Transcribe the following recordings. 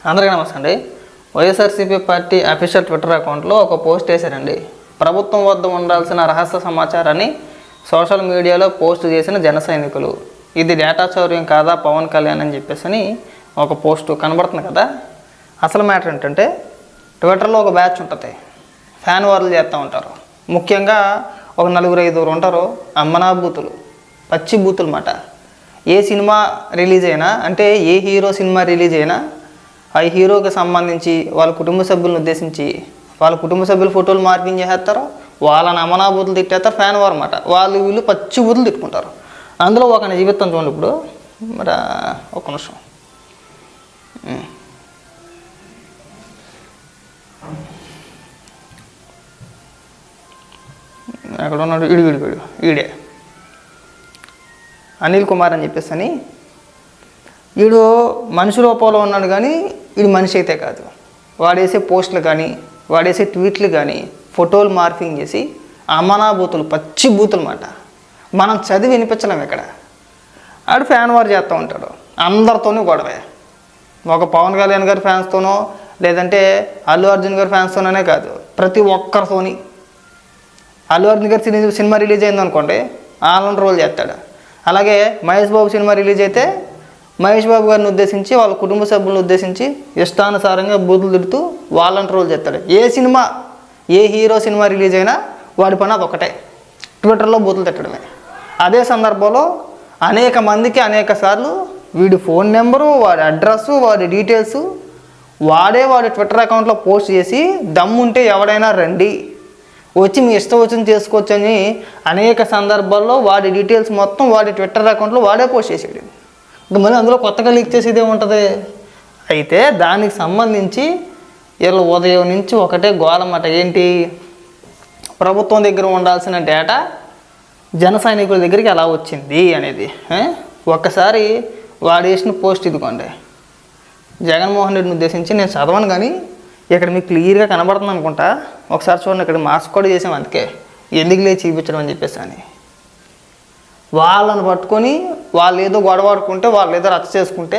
అందరికీ నమస్తే అండి. వైఎస్ఆర్సీపీ పార్టీ అఫీషియల్ ట్విట్టర్ అకౌంట్లో ఒక పోస్ట్ వేశారండి. ప్రభుత్వం వద్ద ఉండాల్సిన రహస్య సమాచారాన్ని సోషల్ మీడియాలో పోస్ట్ చేసిన జన సైనికులు, ఇది డేటా చౌర్యం కాదా పవన్ కళ్యాణ్ అని చెప్పేసి ఒక పోస్టు కనబడుతుంది కదా. అసలు మ్యాటర్ ఏంటంటే, ట్విట్టర్లో ఒక బ్యాచ్ ఉంటుంది, ఫ్యాన్ వార్లు చేస్తూ ఉంటారు. ముఖ్యంగా ఒక 4-5 ఉంటారు, అమ్మనా బూతులు, పచ్చి బూతులు మాట. ఏ సినిమా రిలీజ్ అయినా, అంటే ఏ హీరో సినిమా రిలీజ్ అయినా ఆ హీరోకి సంబంధించి వాళ్ళ కుటుంబ సభ్యులను ఉద్దేశించి వాళ్ళ కుటుంబ సభ్యుల ఫోటోలు మార్పింగ్ చేసేస్తారు, వాళ్ళని అమనా బూతులు తిట్టేస్తారు. ఫ్యాన్ వార్ అన్నమాట. వాళ్ళు వీళ్ళు పచ్చి బూతులు తిట్టుకుంటారు. అందులో ఒక జీవితం చూడండి. ఇప్పుడు మరి ఒక నిమిషం, అక్కడ ఉన్నాడు ఈడే అనిల్ కుమార్ అని చెప్పేసి వీడు మనిషి రూపంలో ఉన్నాడు, కానీ వీడు మనిషి అయితే కాదు. వాడేసే పోస్టులు కానీ వాడేసే ట్వీట్లు కానీ ఫోటోలు మార్పింగ్ చేసి అమనా బూతులు, పచ్చి బూతులు అన్నమాట. మనం చదివి వినిపించలేం. ఇక్కడ ఆడు ఫ్యాన్ వార్ చేస్తూ ఉంటాడు. అందరితోనూ గొడవే. ఒక పవన్ కళ్యాణ్ గారి ఫ్యాన్స్తోనో లేదంటే అల్లు అర్జున్ గారి ఫ్యాన్స్తోనే కాదు, ప్రతి ఒక్కరితోని. అల్లు అర్జున్ గారి సినిమా రిలీజ్ అయిందనుకోండి, ఆన్లైన్ రోల్ చేస్తాడు. అలాగే మహేష్ బాబు సినిమా రిలీజ్ అయితే మహేష్ బాబు గారిని ఉద్దేశించి వాళ్ళ కుటుంబ సభ్యులను ఉద్దేశించి ఇష్టానుసారంగా బూతులు తిడుతూ వాళ్ళని ట్రోల్ చేస్తాడు. ఏ సినిమా, ఏ హీరో సినిమా రిలీజ్ అయినా వాడి పని అదొకటే, ట్విట్టర్లో బూతులు తిట్టడమే. అదే సందర్భంలో అనేక మందికి అనేక సార్లు వీడి ఫోన్ నెంబరు, వాడి అడ్రస్సు, వాడి డీటెయిల్స్ వాడి ట్విట్టర్ అకౌంట్లో పోస్ట్ చేసి, దమ్ముంటే ఎవడైనా రండి, వచ్చి మీ ఇష్టం వచ్చింది చేసుకోవచ్చు అని అనేక సందర్భాల్లో వాడి డీటెయిల్స్ మొత్తం వాడి ట్విట్టర్ అకౌంట్లో వాడే పోస్ట్ చేసాడు. ఇంకా మళ్ళీ అందులో కొత్తగా లీక్ చేసేది ఏముంటుంది. అయితే దానికి సంబంధించి వీళ్ళు ఉదయం నుంచి ఒకటే గోలమాట. ఏంటి, ప్రభుత్వం దగ్గర ఉండాల్సిన డేటా జన సైనికుల దగ్గరికి ఎలా వచ్చింది అనేది. ఒక్కసారి వాడు వేసిన పోస్ట్ ఇదిగోండి. జగన్మోహన్ రెడ్డిని ఉద్దేశించి నేను చదవను, కానీ ఇక్కడ మీకు క్లియర్గా కనబడుతుంది అనుకుంటా. ఒకసారి చూడండి, ఇక్కడ మాస్క్ కూడా చేసాం, అందుకే ఎందుకు లేచి చూపించడం అని చెప్పేసి అని. వాళ్ళని పట్టుకొని వాళ్ళు ఏదో గొడవాడుకుంటే, వాళ్ళు ఏదో రచ్చ చేసుకుంటే,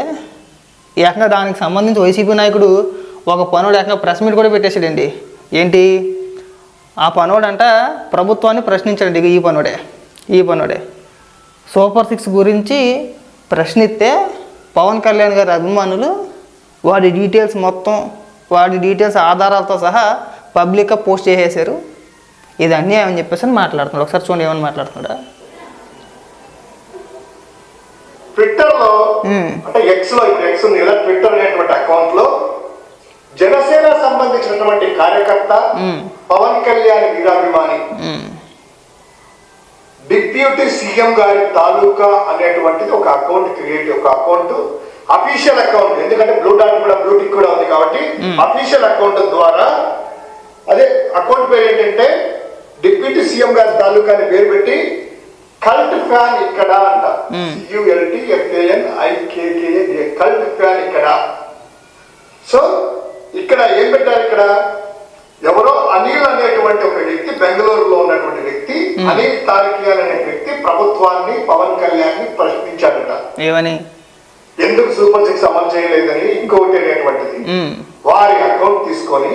ఏకంగా దానికి సంబంధించి వైసీపీ నాయకుడు ఒక పనుడు ఏకంగా ప్రెస్ మీట్ కూడా పెట్టేసాడండి. ఏంటి, ఆ పనుడంట ప్రభుత్వాన్ని ప్రశ్నించాడండి. ఈ పనుడే సూపర్ 6 గురించి ప్రశ్నిస్తే పవన్ కళ్యాణ్ గారి అభిమానులు వాడి డీటెయిల్స్ మొత్తం, వాడి డీటెయిల్స్ ఆధారాలతో సహా పబ్లిక్గా పోస్ట్ చేసేసారు. ఇది అన్యాయం అని చెప్పేసి మాట్లాడుతున్నాడు. ఒకసారి చూడండి ఏమని మాట్లాడుతున్నాడా. ట్విట్టర్లో అంటే ఎక్స్లో, ఇప్పుడు ఎక్స్ ఉంది కదా, ట్విట్టర్ అనేటువంటి అకౌంట్లో జనసేన సంబంధించినటువంటి కార్యకర్త, పవన్ కళ్యాణ్ వీరాభిమాని, డిప్యూటీ సీఎం గారి తాలూకా అనేటువంటిది ఒక అకౌంట్ ఒక అకౌంట్, అఫీషియల్ అకౌంట్. ఎందుకంటే బ్లూ టిక్ కూడా ఉంది కాబట్టి అఫీషియల్ అకౌంట్ ద్వారా, అదే అకౌంట్ పేరు ఏంటంటే డిప్యూటీ సీఎం గారి తాలూకా అని పేరు పెట్టి కల్ట్ ఫ్యాన్ ఇక్కడ అంట, CULTFANIKKA, కల్ట్ ఫ్యాన్ ఇక్కడ. సో ఇక్కడ ఏం పెట్టారు, ఇక్కడ ఎవరో అనిల్ అనేటువంటి ఒక వ్యక్తి, బెంగళూరులో ఉన్నటువంటి వ్యక్తి, అనిల్ తారకియాన్ అనే వ్యక్తి ప్రభుత్వాన్ని, పవన్ కళ్యాణ్ ని ప్రశ్నించాడట. ఏమని, ఎందుకు సూపర్ 6 అమలు చేయలేదని. ఇంకొకటి అనేటువంటిది, వారి అకౌంట్ తీసుకొని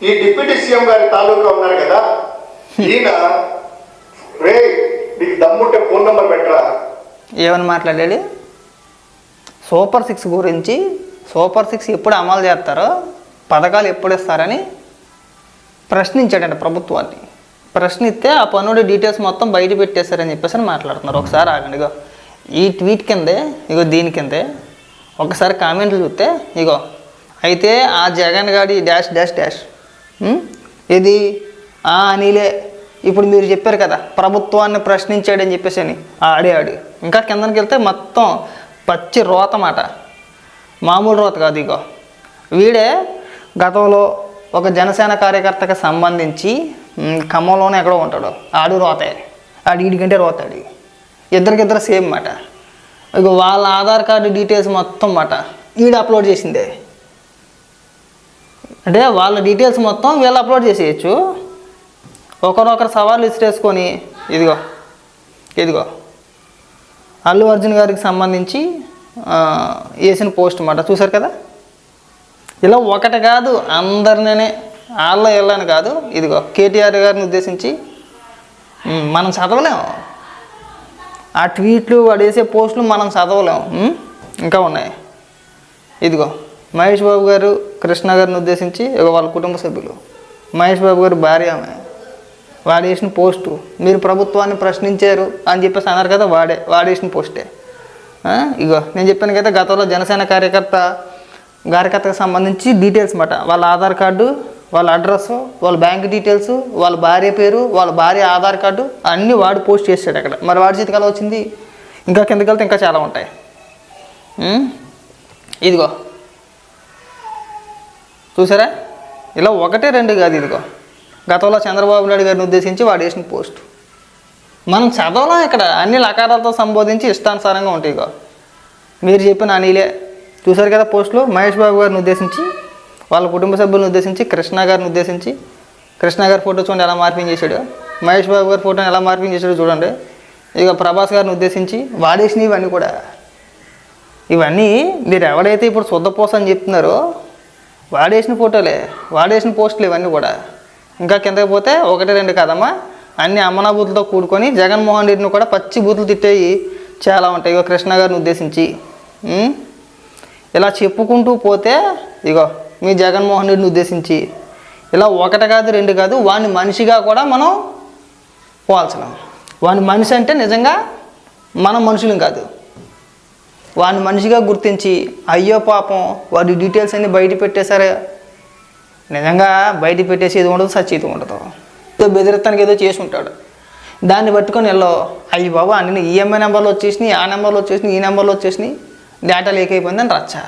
ఈ డిప్యూటీ సీఎం గారి తాలూకా ఉన్నారు కదా, ఈయన రే నీకు దమ్ముంటే ఫోన్ నెంబర్ పెట్టరా. ఏమని మాట్లాడాడు, సూపర్ 6 గురించి, సూపర్ 6 ఎప్పుడు అమలు చేస్తారో, పథకాలు ఎప్పుడు ఇస్తారని ప్రశ్నించాడంట ప్రభుత్వాన్ని. ప్రశ్నిస్తే ఆ పనుడి డీటెయిల్స్ మొత్తం బయట పెట్టేశారని చెప్పేసి మాట్లాడుతున్నారు. ఒకసారి ఆగండి. ఈ ట్వీట్ కిందే, దీని కిందే ఒకసారి కామెంట్లు చూస్తే, అయితే ఆ జగన్ గాడి డాష్ డాష్ డాష్ ఇది అనిలే ఇప్పుడు మీరు చెప్పారు కదా ప్రభుత్వాన్ని ప్రశ్నించాడని చెప్పేసి అని, ఆడాడు. ఇంకా కిందకి వెళ్తే మొత్తం పచ్చి రోత మాట, మామూలు రోత కాదు. వీడే గతంలో ఒక జనసేన కార్యకర్తకి సంబంధించి ఖమ్మంలోనే ఎక్కడో ఉంటాడు, ఆడు రోతే, వీడికంటే రోతాడు. ఇద్దరికిద్దరు సేమ్ మాట. వాళ్ళ ఆధార్ కార్డు డీటెయిల్స్ మొత్తం మాట వీడు అప్లోడ్ చేసిందే. అంటే వాళ్ళ డీటెయిల్స్ మొత్తం వీళ్ళు అప్లోడ్ చేసేయచ్చు. ఒకరొకరు సవాళ్ళు ఇసిరేసుకొని, ఇదిగో అల్లు అర్జున్ గారికి సంబంధించి వేసిన పోస్ట్ మాట చూసారు కదా. ఇలా ఒకటి కాదు అందరినే వాళ్ళ వెళ్ళని కాదు. ఇదిగో కేటీఆర్ గారిని ఉద్దేశించి మనం చదవలేము. ఆ ట్వీట్లు వాడు వేసే పోస్టులు మనం చదవలేము. ఇంకా ఉన్నాయి. ఇదిగో మహేష్ బాబు గారు కృష్ణ గారిని ఉద్దేశించి వాళ్ళ కుటుంబ సభ్యులు, మహేష్ బాబు గారు భార్య ఆమె, వాడు వేసిన పోస్టు, మీరు ప్రభుత్వాన్ని ప్రశ్నించారు అని చెప్పేసి అన్నారు కదా, వాడేసిన పోస్టే. ఇగో నేను చెప్పాను కదా, గతంలో జనసేన కార్యకర్తకు సంబంధించి డీటెయిల్స్ మాట, వాళ్ళ ఆధార్ కార్డు, వాళ్ళ అడ్రస్, వాళ్ళ బ్యాంక్ డీటెయిల్స్, వాళ్ళ భార్య పేరు, వాళ్ళ భార్య ఆధార్ కార్డు అన్నీ వాడు పోస్ట్ చేసాడు అక్కడ. మరి వాడి చేతికి ఎలా వచ్చింది? ఇంకా కిందకి వెళ్తే ఇంకా చాలా ఉంటాయి. ఇదిగో చూసారా, ఇలా ఒకటే రెండు కాదు. ఇదిగో గతంలో చంద్రబాబు నాయుడు గారిని ఉద్దేశించి వాడు వేసిన పోస్ట్ మనం చదవలేం. ఇక్కడ అన్ని లకారాలతో సంబోధించి ఇష్టానుసారంగా ఉంటాయి. ఇగో మీరు చెప్పిన అనిలే చూసారు కదా పోస్టులు, మహేష్ బాబు గారిని ఉద్దేశించి, వాళ్ళ కుటుంబ సభ్యులను ఉద్దేశించి, కృష్ణ గారిని ఉద్దేశించి, కృష్ణ గారి ఫోటో చూడండి ఎలా మార్పింగ్ చేశాడు, మహేష్ బాబు గారి ఫోటోని ఎలా మార్పింగ్ చేశాడు చూడండి. ఇక ప్రభాస్ గారిని ఉద్దేశించి వాడేసినవి ఇవన్నీ కూడా. ఇవన్నీ మీరు ఎవడైతే ఇప్పుడు శుద్ధపోస అని చెప్తున్నారో వాడేసిన ఫోటోలే, వాడేసిన పోస్టులు ఇవన్నీ కూడా. ఇంకా కిందకి పోతే ఒకటి రెండు కదమ్మా, అన్ని అమ్మనా బూతులతో కూడుకొని జగన్మోహన్ రెడ్డిని కూడా పచ్చి బూతులు తిట్టేవి చాలా ఉంటాయి. ఇగో కృష్ణ గారిని ఉద్దేశించి ఇలా చెప్పుకుంటూ పోతే, ఇగో మీ జగన్మోహన్ రెడ్డిని ఉద్దేశించి ఇలా ఒకటి కాదు రెండు కాదు, వాడిని మనిషిగా కూడా మనం పోల్చలేం. వాడిని మనిషి అంటే నిజంగా మనం మనుషులం కాదు, వాడిని మనిషిగా గుర్తించి అయ్యో పాపం వాడి డీటెయిల్స్ అన్నీ బయట పెట్టేశారే, నిజంగా బయట పెట్టేసి ఏది ఉండదు, సచ్చేది ఉండదు. ఏదో బెదిరిస్తానికి ఏదో చేసి ఉంటాడు, దాన్ని పట్టుకొని వెళ్ళో అయ్యి బాబు అన్ని ఈఎంఐ నెంబర్లు వచ్చేసినాయి, ఆ నెంబర్లు వచ్చేసినాయి, ఈ నెంబర్లు వచ్చేసినాయి, డేటా లీక్ అయిపోయిందని రచ్చా.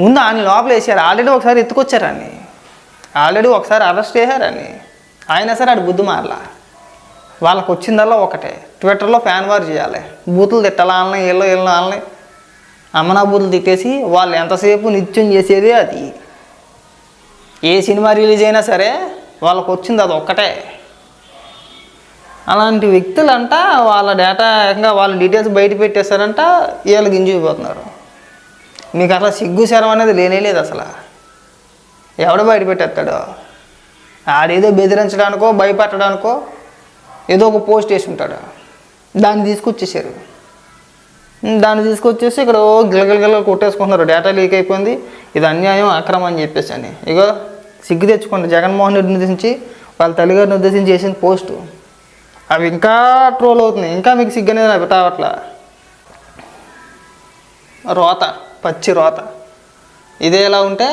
ముందు ఆయన లోపల వేసారు, ఆల్రెడీ ఒకసారి ఎత్తుకొచ్చారు అని, ఆల్రెడీ ఒకసారి అరెస్ట్ చేశారని. అయినా సరే ఆడు బుద్ధి మారలా. వాళ్ళకు వచ్చిందల్లా ఒకటే, ట్విట్టర్లో ఫ్యాన్ వార్ చేయాలి, బూతులు తిట్టాలి, వాళ్ళని వీళ్ళు వాళ్ళని అమ్మనా బూతులు తిట్టేసి వాళ్ళు ఎంతసేపు నిత్యం చేసేదే అది. ఏ సినిమా రిలీజ్ అయినా సరే వాళ్ళకు వచ్చింది అది ఒక్కటే. అలాంటి వ్యక్తులంట వాళ్ళ డేటా ఏకంగా వాళ్ళ డీటెయిల్స్ బయట పెట్టేస్తారంట, వీళ్ళు గింజుకుపోతున్నారు. మీకు అసలు సిగ్గు శరం అనేది లేనేలేదు అసలు. ఎవడు బయట పెట్టేస్తాడో ఆడేదో బెదిరించడానికో భయపెట్టడానికో ఏదో ఒక పోస్ట్ వేసి ఉంటాడు, దాన్ని తీసుకొచ్చేసారు. దాన్ని తీసుకొచ్చేసి ఇక్కడ గిలగిలగిల కొట్టేసుకుంటున్నారు, డేటా లీక్ అయిపోయింది, ఇది అన్యాయం అక్రమం అని చెప్పేసి అని. ఇగో సిగ్గు తెచ్చుకోండి, జగన్మోహన్ రెడ్డిని ఉద్దేశించి వాళ్ళ తల్లిగారిని ఉద్దేశించి చేసిన పోస్టు అవి ఇంకా ట్రోల్ అవుతున్నాయి. ఇంకా మీకు సిగ్గు అనేది రావట్లా. రోత, పచ్చి రోత. ఇదే ఎలా ఉంటే